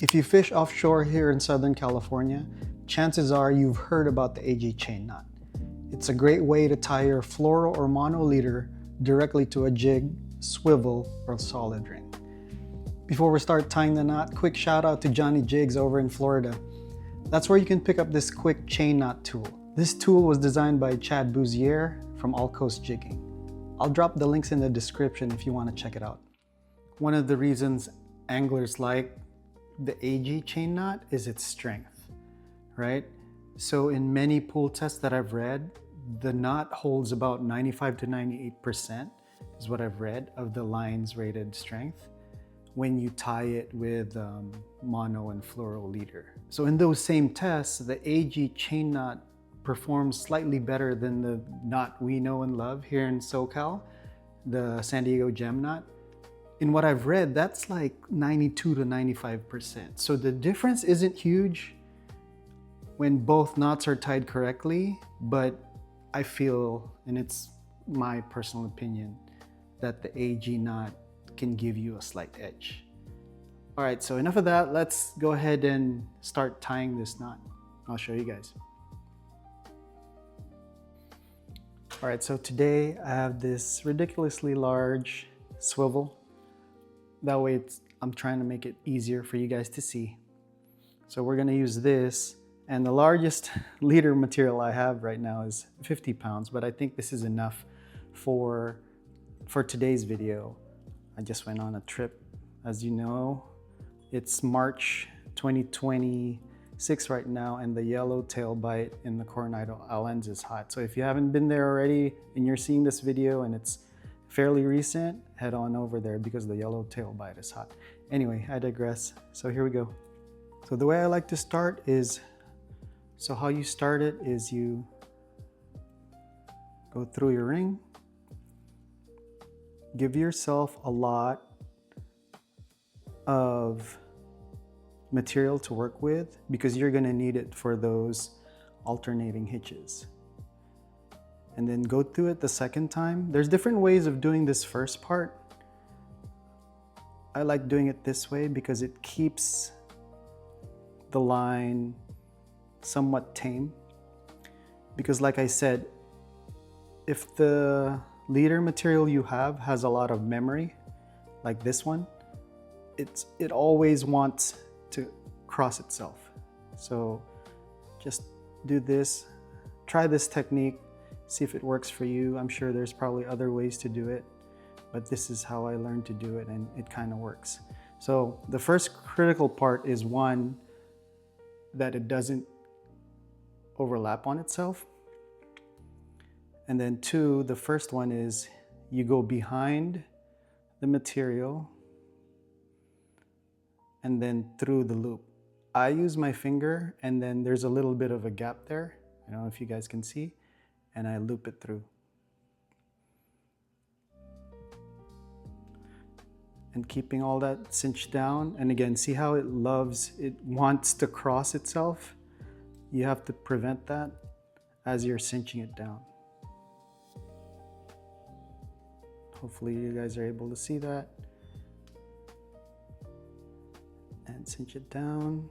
If you fish offshore here in Southern California, chances are you've heard about the AG chain knot. It's a great way to tie your fluoro or mono leader directly to a jig, swivel, or solid ring. Before we start tying the knot, quick shout out to Johnny Jigs over in Florida. That's where you can pick up this quick chain knot tool. This tool was designed by Chad Busiere from Coast Jigging. I'll drop the links in the description if you want to check it out. One of the reasons anglers like the AG chain knot is its strength, right? So in many pool tests that I've read, the knot holds about 95 to 98% is what I've read of the line's rated strength when you tie it with mono and fluoro leader. So in those same tests, the AG chain knot performs slightly better than the knot we know and love here in SoCal, the San Diego gem knot. In what I've read, that's like 92 to 95%. So the difference isn't huge when both knots are tied correctly, but I feel, and it's my personal opinion, that the AG knot can give you a slight edge. All right, so enough of that. Let's go ahead and start tying this knot. I'll show you guys. All right, so today I have this ridiculously large swivel. That way I'm trying to make it easier for you guys to see. So we're gonna use this, and the largest leader material I have right now is 50 pounds, but I think this is enough for today's video. I just went on a trip, as you know. It's March 2026 right now, and the yellowtail bite in the Coronado Islands is hot. So if you haven't been there already and you're seeing this video and it's fairly recent, head on over there because the yellowtail bite is hot. Anyway, I digress. So here we go. So the way I like to start is, so how you start it is you go through your ring, give yourself a lot of material to work with because you're gonna need it for those alternating hitches. And then go through it the second time. There's different ways of doing this first part. I like doing it this way because it keeps the line somewhat tame. Because like I said, if the leader material you have has a lot of memory, like this one, it always wants to cross itself. So just do this, try this technique, see if it works for you. I'm sure there's probably other ways to do it, but this is how I learned to do it, and it kind of works. So the first critical part is, one, that it doesn't overlap on itself. And then two, the first one is you go behind the material and then through the loop. I use my finger, and then there's a little bit of a gap there. I don't know if you guys can see, and I loop it through. And keeping all that cinched down. And again, see how it wants to cross itself? You have to prevent that as you're cinching it down. Hopefully you guys are able to see that. And cinch it down.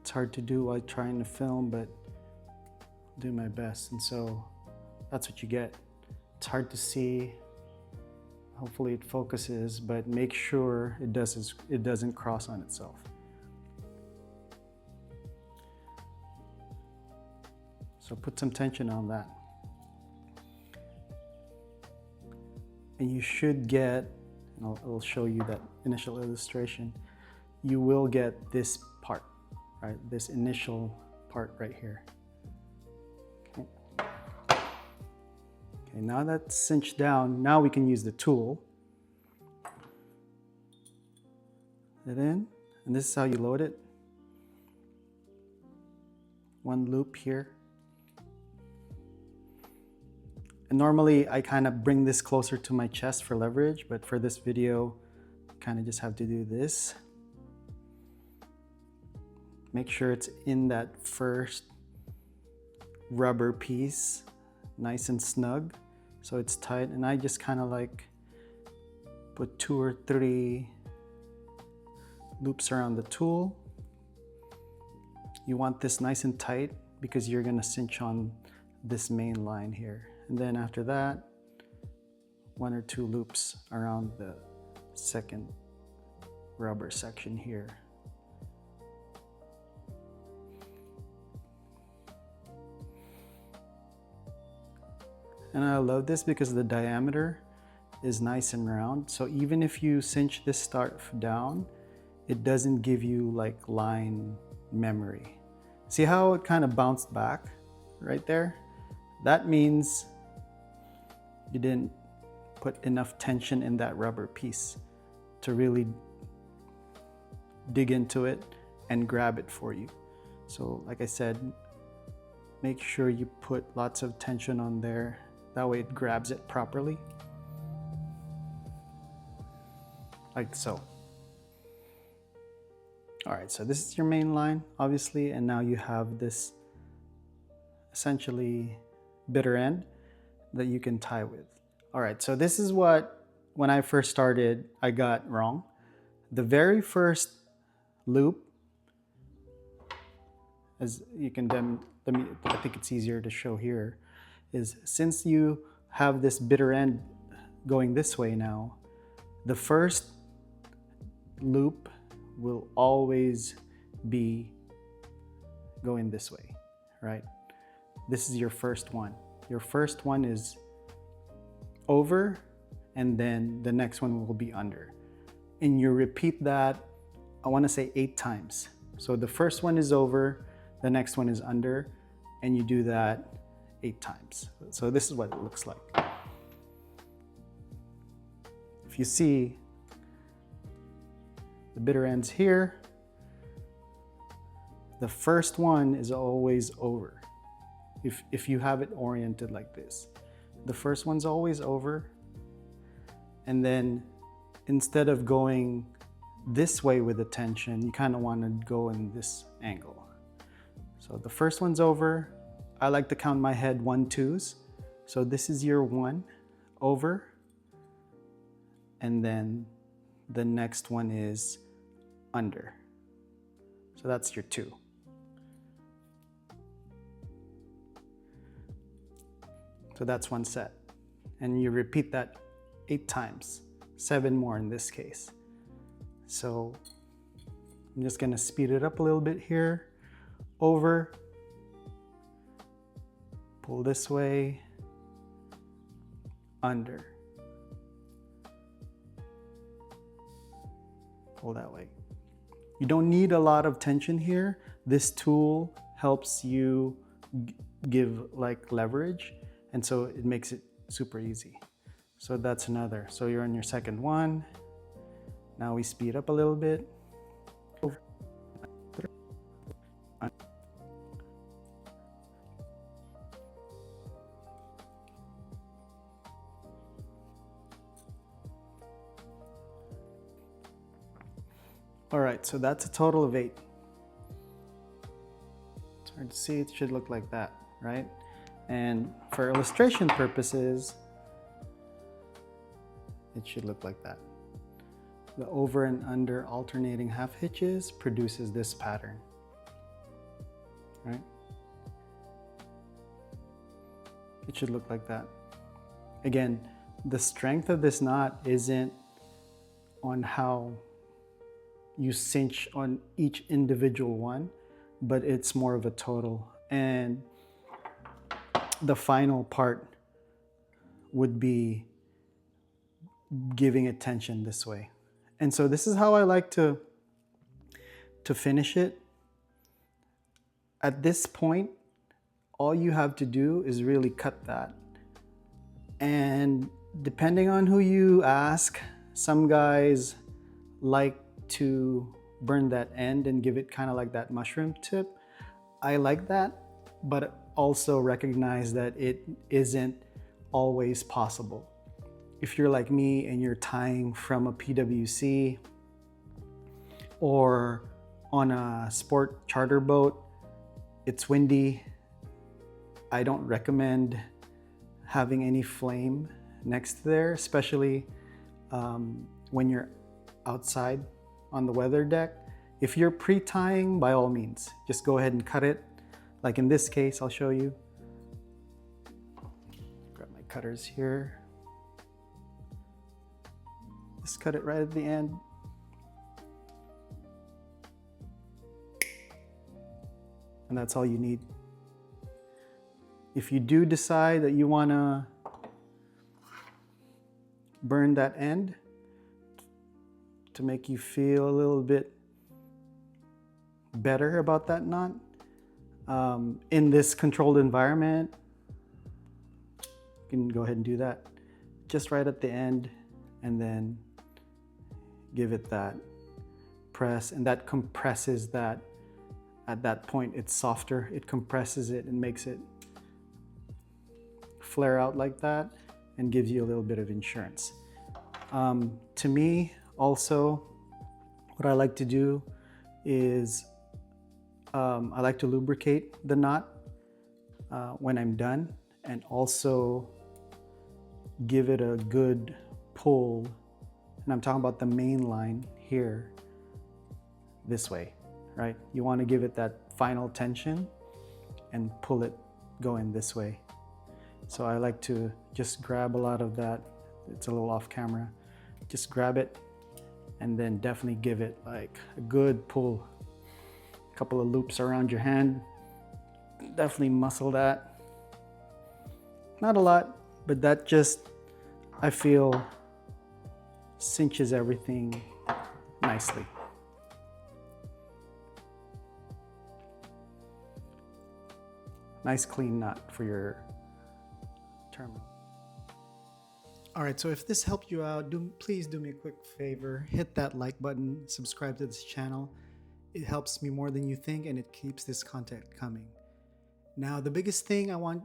It's hard to do while trying to film, but I'll do my best. And so that's what you get. It's hard to see. Hopefully it focuses, but make sure it doesn't cross on itself. So put some tension on that. And you should get, and I'll show you that initial illustration, you will get this part, right? This initial part right here. Okay. Okay, now that's cinched down, now we can use the tool. It in, and this is how you load it. One loop here. And normally I kind of bring this closer to my chest for leverage, but for this video, kind of just have to do this. Make sure it's in that first rubber piece, nice and snug, so it's tight. And I just kind of like put 2 or 3 loops around the tool. You want this nice and tight because you're gonna cinch on this main line here. And then after that, 1 or 2 loops around the second rubber section here. And I love this because the diameter is nice and round. So even if you cinch this stuff down, it doesn't give you like line memory. See how it kind of bounced back right there? That means you didn't put enough tension in that rubber piece to really dig into it and grab it for you. So like I said, make sure you put lots of tension on there. That way it grabs it properly. Like so. All right, so this is your main line, obviously, and now you have this essentially bitter end that you can tie with. All right, so this is what, when I first started, I got wrong. The very first loop, as you can I think it's easier to show here, is since you have this bitter end going this way now, the first loop will always be going this way, right? This is your first one. Your first one is over, and then the next one will be under. And you repeat that, I want to say 8 times. So the first one is over, the next one is under, and you do that 8 times. So this is what it looks like. If you see the bitter ends here, the first one is always over. If you have it oriented like this, the first one's always over, and then instead of going this way with the tension, you kind of want to go in this angle. So the first one's over. I like to count my head 1, 2s. So this is your 1 over, and then the next one is under. So that's your 2. So that's 1 set. And you repeat that 8 times, 7 more in this case. So I'm just gonna speed it up a little bit here. Over, pull this way, under, pull that way. You don't need a lot of tension here. This tool helps you give like leverage, and so it makes it super easy. So that's another. So you're on your second one. Now we speed up a little bit. All right, so that's a total of 8. It's hard to see, it should look like that, right? And for illustration purposes, it should look like that. The over and under alternating half hitches produces this pattern, right? It should look like that. Again, the strength of this knot isn't on how you cinch on each individual one, but it's more of a total. And the final part would be giving it tension this way. And so this is how I like to finish it. At this point, all you have to do is really cut that. And depending on who you ask, some guys like to burn that end and give it kind of like that mushroom tip. I like that, but also recognize that it isn't always possible. If you're like me and you're tying from a PWC or on a sport charter boat, it's windy, I don't recommend having any flame next to there, especially when you're outside on the weather deck. If you're pre-tying, by all means, just go ahead and cut it. Like in this case, I'll show you. Grab my cutters here. Just cut it right at the end. And that's all you need. If you do decide that you want to burn that end to make you feel a little bit better about that knot, in this controlled environment, you can go ahead and do that just right at the end, and then give it that press, and that compresses that. At that point, it's softer. It compresses it and makes it flare out like that and gives you a little bit of insurance. To me, also, what I like to do is I like to lubricate the knot when I'm done, and also give it a good pull. And I'm talking about the main line here, this way, right? You want to give it that final tension and pull it going this way. So I like to just grab a lot of that. It's a little off camera. Just grab it and then definitely give it like a good pull. A couple of loops around your hand. Definitely muscle that. Not a lot, but that just, I feel, cinches everything nicely. Nice clean knot for your terminal. All right, so if this helped you out, please do me a quick favor. Hit that like button, subscribe to this channel. It helps me more than you think, and it keeps this content coming. Now, the biggest thing I want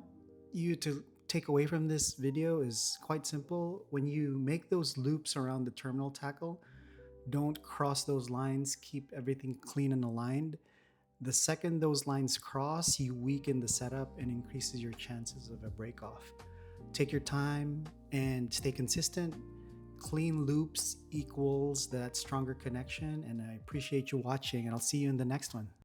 you to take away from this video is quite simple. When you make those loops around the terminal tackle, don't cross those lines. Keep everything clean and aligned. The second those lines cross, you weaken the setup and increases your chances of a break off. Take your time and stay consistent. Clean loops equals that stronger connection, and I appreciate you watching, and I'll see you in the next one.